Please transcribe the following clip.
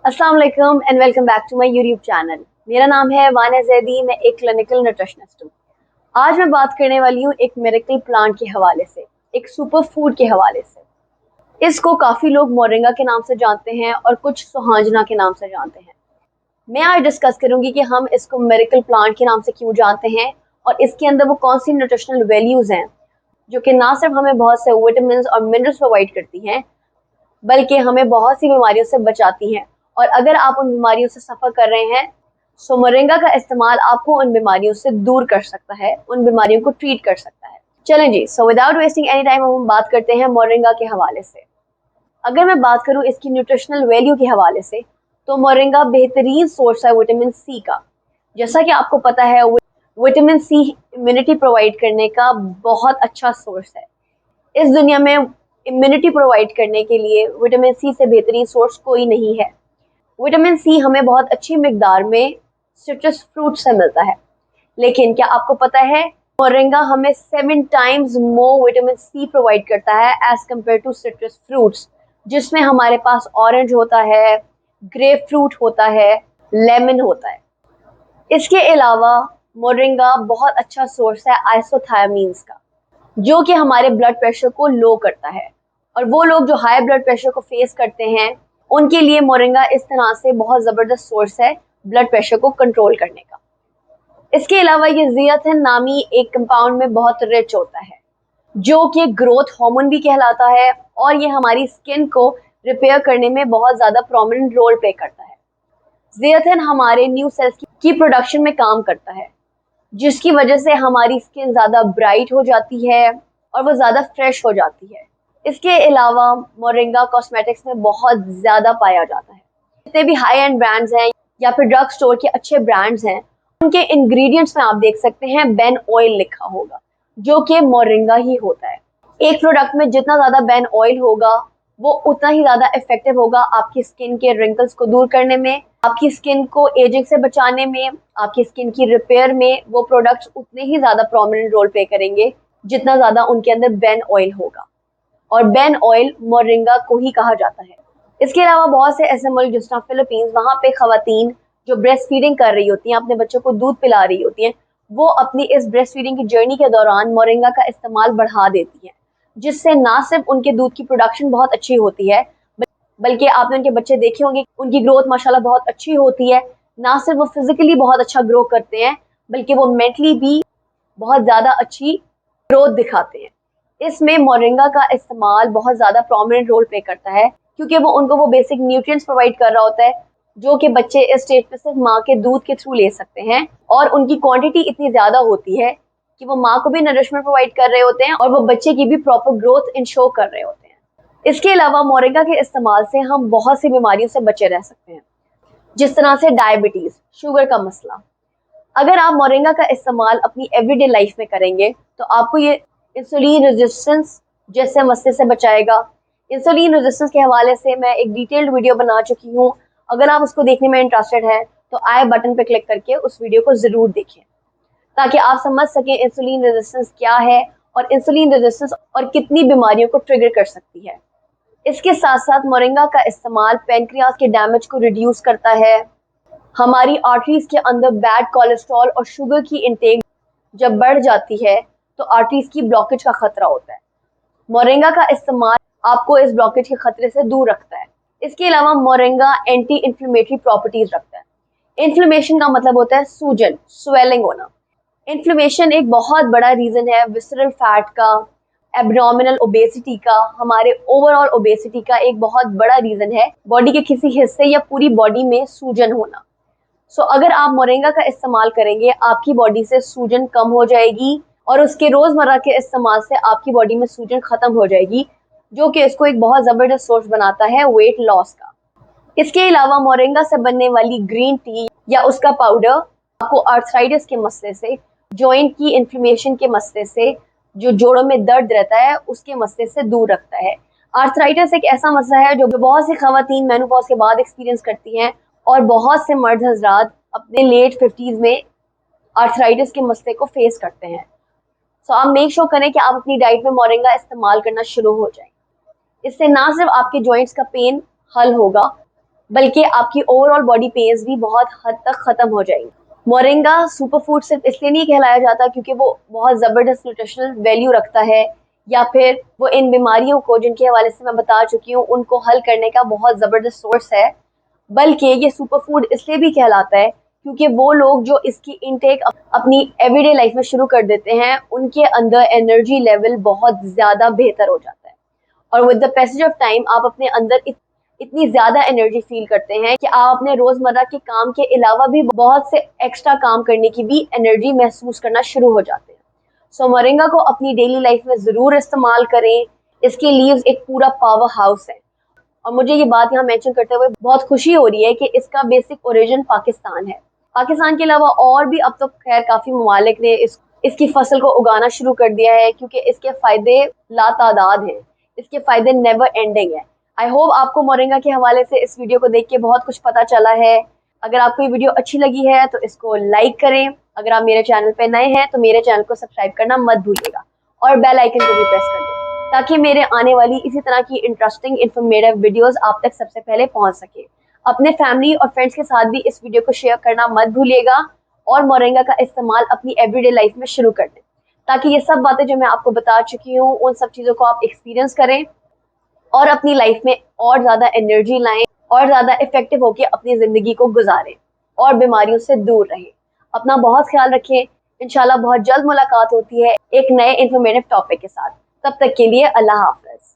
अस्सलाम वालेकुम and welcome back to my YouTube channel. मेरा नाम है वाना जैदी। मैं एक क्लिनिकल न्यूट्रिशनिस्ट हूँ। आज मैं बात करने वाली हूँ एक मिरेकल प्लांट के हवाले से, एक सुपर फूड के हवाले से। इसको काफ़ी लोग मोरिंगा के नाम से जानते हैं और कुछ सुहांजना के नाम से जानते हैं। मैं आज डिस्कस करूंगी कि हम इसको मिरेकल प्लांट के नाम से क्यों जानते हैं और इसके अंदर वो कौन सी न्यूट्रिशनल वैल्यूज़ हैं जो कि ना सिर्फ हमें बहुत से विटामिन और मिनरल्स प्रोवाइड करती हैं बल्कि हमें बहुत सी बीमारियों से बचाती हैं। और अगर आप उन बीमारियों से सफ़र कर रहे हैं तो मोरिंगा का इस्तेमाल आपको उन बीमारियों से दूर कर सकता है, उन बीमारियों को ट्रीट कर सकता है। चलें जी, so without wasting any time हम बात करते हैं मोरिंगा के हवाले से। अगर मैं बात करूं इसकी न्यूट्रिशनल वैल्यू के हवाले से तो मोरिंगा बेहतरीन सोर्स है विटामिन सी का। जैसा कि आपको पता है विटामिन सी इम्यूनिटी प्रोवाइड करने का बहुत अच्छा सोर्स है। इस दुनिया में इम्यूनिटी प्रोवाइड करने के लिए विटामिन सी से बेहतरीन सोर्स कोई नहीं है। विटामिन सी हमें बहुत अच्छी मिकदार में सिट्रस फ्रूट से मिलता है, लेकिन क्या आपको पता है मोरिंगा हमें 7 times more vitamin C provide करता है as compared to citrus fruits, जिसमें हमारे पास ऑरेंज होता है, ग्रेप फ्रूट होता है, लेमन होता है। इसके अलावा मोरिंगा बहुत अच्छा सोर्स है आइसोथायमीन्स का, जो कि हमारे ब्लड प्रेशर को लो करता है। और वो लोग जो हाई ब्लड प्रेशर को फेस करते हैं उनके लिए मोरिंगा इस तरह से बहुत ज़बरदस्त सोर्स है ब्लड प्रेशर को कंट्रोल करने का। इसके अलावा ये ज़ियाथिन नामी एक कंपाउंड में बहुत रिच होता है जो कि ग्रोथ हार्मोन भी कहलाता है और ये हमारी स्किन को रिपेयर करने में बहुत ज़्यादा प्रोमिनेंट रोल प्ले करता है। ज़ियाथिन हमारे न्यू सेल्स की प्रोडक्शन में काम करता है, जिसकी वजह से हमारी स्किन ज़्यादा ब्राइट हो जाती है और वो ज़्यादा फ्रेश हो जाती है। इसके अलावा मोरिंगा कॉस्मेटिक्स में बहुत ज़्यादा पाया जाता है। जितने भी हाई एंड ब्रांड्स हैं या फिर ड्रग स्टोर के अच्छे ब्रांड्स हैं उनके इंग्रेडिएंट्स में आप देख सकते हैं बेन ऑयल लिखा होगा, जो कि मोरिंगा ही होता है। एक प्रोडक्ट में जितना ज़्यादा बेन ऑयल होगा वो उतना ही ज़्यादा इफेक्टिव होगा आपकी स्किन के रिंकल्स को दूर करने में, आपकी स्किन को एजिंग से बचाने में, आपकी स्किन की रिपेयर में। वो प्रोडक्ट्स उतने ही ज़्यादा प्रोमिनेंट रोल प्ले करेंगे जितना ज़्यादा उनके अंदर बेन ऑयल होगा, और बेन ऑयल मोरिंगा को ही कहा जाता है। इसके अलावा बहुत से ऐसे मुल्क जिस तरह फिलीपींस, वहाँ पे खवातीन जो ब्रेस्ट फीडिंग कर रही होती हैं, अपने बच्चों को दूध पिला रही होती हैं, वो अपनी इस ब्रेस्ट फीडिंग की जर्नी के दौरान मोरिंगा का इस्तेमाल बढ़ा देती हैं, जिससे ना सिर्फ उनके दूध की प्रोडक्शन बहुत अच्छी होती है बल्कि आपने उनके बच्चे देखे होंगे उनकी ग्रोथ माशाल्लाह बहुत अच्छी होती है। ना सिर्फ वो फिजिकली बहुत अच्छा ग्रो करते हैं बल्कि वो मेंटली भी बहुत ज़्यादा अच्छी ग्रोथ दिखाते हैं। इसमें मोरिंगा का इस्तेमाल बहुत ज़्यादा प्रोमिनेंट रोल प्ले करता है क्योंकि वो बेसिक न्यूट्रिएंट्स प्रोवाइड कर रहा होता है जो कि बच्चे इस स्टेज पे सिर्फ माँ के दूध के थ्रू ले सकते हैं, और उनकी क्वांटिटी इतनी ज़्यादा होती है कि वो माँ को भी नरिशमेंट प्रोवाइड कर रहे होते हैं और वो बच्चे की भी प्रॉपर ग्रोथ इंश्योर कर रहे होते हैं। इसके अलावा मोरिंगा के इस्तेमाल से हम बहुत सी बीमारियों से बचे रह सकते हैं, जिस तरह से डायबिटीज़, शुगर का मसला। अगर आप मोरिंगा का इस्तेमाल अपनी एवरीडे लाइफ में करेंगे तो आपको ये इंसुलिन रेजिस्टेंस जैसे मसले से बचाएगा। इंसुलिन रेजिस्टेंस के हवाले से मैं एक डिटेल्ड वीडियो बना चुकी हूँ। अगर आप उसको देखने में इंटरेस्टेड है तो आई बटन पर क्लिक करके उस वीडियो को ज़रूर देखें ताकि आप समझ सकें इंसुलिन रेजिस्टेंस क्या है और इंसुलिन रेजिस्टेंस और कितनी बीमारियों को ट्रिगर कर सकती है। इसके साथ साथ मोरिंगा का इस्तेमाल पेनक्रियाज के डैमेज को रिड्यूस करता है। हमारी आर्टरीज के अंदर बैड कोलेस्ट्रॉल और शुगर की इंटेक जब बढ़ जाती है तो आर्टरीज की ब्लॉकेज का खतरा होता है। मोरिंगा का इस्तेमाल आपको इस ब्लॉकेज के खतरे से दूर रखता है। इसके अलावा मोरिंगा एंटी इन्फ्लेमेटरी प्रॉपर्टीज रखता है। इन्फ्लेमेशन का मतलब होता है सूजन, स्वेलिंग होना। इन्फ्लेमेशन एक बहुत बड़ा रीज़न है विसरल फैट का, एब्डोमिनल ओबेसिटी का, हमारे ओवरऑल ओबेसिटी का एक बहुत बड़ा रीज़न है बॉडी के किसी हिस्से या पूरी बॉडी में सूजन होना। सो अगर आप मोरिंगा का इस्तेमाल करेंगे आपकी बॉडी से सूजन कम हो जाएगी और उसके रोज़मर्रा के इस्तेमाल से आपकी बॉडी में सूजन ख़त्म हो जाएगी, जो कि इसको एक बहुत ज़बरदस्त सोर्स बनाता है वेट लॉस का। इसके अलावा मोरिंगा से बनने वाली ग्रीन टी या उसका पाउडर आपको आर्थराइटिस के मसले से, जॉइंट की इन्फ्लेमेशन के मसले से, जो जोड़ों में दर्द रहता है उसके मसले से दूर रखता है। आर्थराइटिस एक ऐसा मसला है जो बहुत सी खवातीन मेनोपॉज के बाद एक्सपीरियंस करती हैं और बहुत से मर्द हजरात अपने लेट 50s में आर्थराइटिस के मसले को फेस करते हैं। सो आप मेक श्योर करें कि आप अपनी डाइट में मोरिंगा इस्तेमाल करना शुरू हो जाए। इससे ना सिर्फ आपके जॉइंट्स का पेन हल होगा बल्कि आपकी ओवरऑल बॉडी पेन्स भी बहुत हद तक खत्म हो जाएंगी। मोरिंगा सुपर फूड सिर्फ इसलिए नहीं कहलाया जाता क्योंकि वो बहुत जबरदस्त न्यूट्रिशनल वैल्यू रखता है, या फिर वो इन बीमारियों को जिनके हवाले से मैं बता चुकी हूँ उनको हल करने का बहुत जबरदस्त सोर्स है, बल्कि ये सुपर फूड इसलिए भी कहलाता है क्योंकि वो लोग जो इसकी इनटेक अपनी एवरीडे लाइफ में शुरू कर देते हैं उनके अंदर एनर्जी लेवल बहुत ज्यादा बेहतर हो जाता है। और with the passage of time आप अपने अंदर इतनी ज्यादा एनर्जी फील करते हैं कि आप अपने रोजमर्रा के काम के अलावा भी बहुत से एक्स्ट्रा काम करने की भी एनर्जी महसूस करना शुरू हो जाते हैं। सो मोरिंगा को अपनी डेली लाइफ में जरूर इस्तेमाल करें। इसके लीव्स एक पूरा पावर हाउस है, और मुझे ये बात यहाँ मेंशन करते हुए बहुत खुशी हो रही है कि इसका बेसिक ओरिजिन पाकिस्तान है। पाकिस्तान के अलावा और भी अब तो खैर काफी ममालिक ने इसकी फसल को उगाना शुरू कर दिया है क्योंकि इसके फायदे लातादाद हैं, इसके फायदे नेवर एंडिंग है। आई होप आपको मोरिंगा के हवाले से इस वीडियो को देख के बहुत कुछ पता चला है। अगर आपको ये वीडियो अच्छी लगी है तो इसको लाइक करें। अगर आप मेरे चैनल पे नए हैं तो मेरे चैनल को सब्सक्राइब करना मत भूलिएगा, और बेल आइकन को भी प्रेस कर दें ताकि मेरे आने वाली इसी तरह की इंटरेस्टिंग इन्फॉर्मेटिव वीडियोस आप तक सबसे पहले पहुंच सके। अपने फैमिली और फ्रेंड्स के साथ भी इस वीडियो को शेयर करना मत भूलिएगा, और मोरिंगा का इस्तेमाल अपनी एवरीडे लाइफ में शुरू कर दें ताकि ये सब बातें जो मैं आपको बता चुकी हूँ उन सब चीज़ों को आप एक्सपीरियंस करें और अपनी लाइफ में और ज़्यादा एनर्जी लाएं और ज़्यादा इफेक्टिव होकर अपनी ज़िंदगी को गुजारें और बीमारियों से दूर रहें। अपना बहुत ख्याल रखें। इंशाल्लाह बहुत जल्द मुलाकात होती है एक नए इन्फॉर्मेटिव टॉपिक के साथ। तब तक के लिए अल्लाह हाफ़िज़।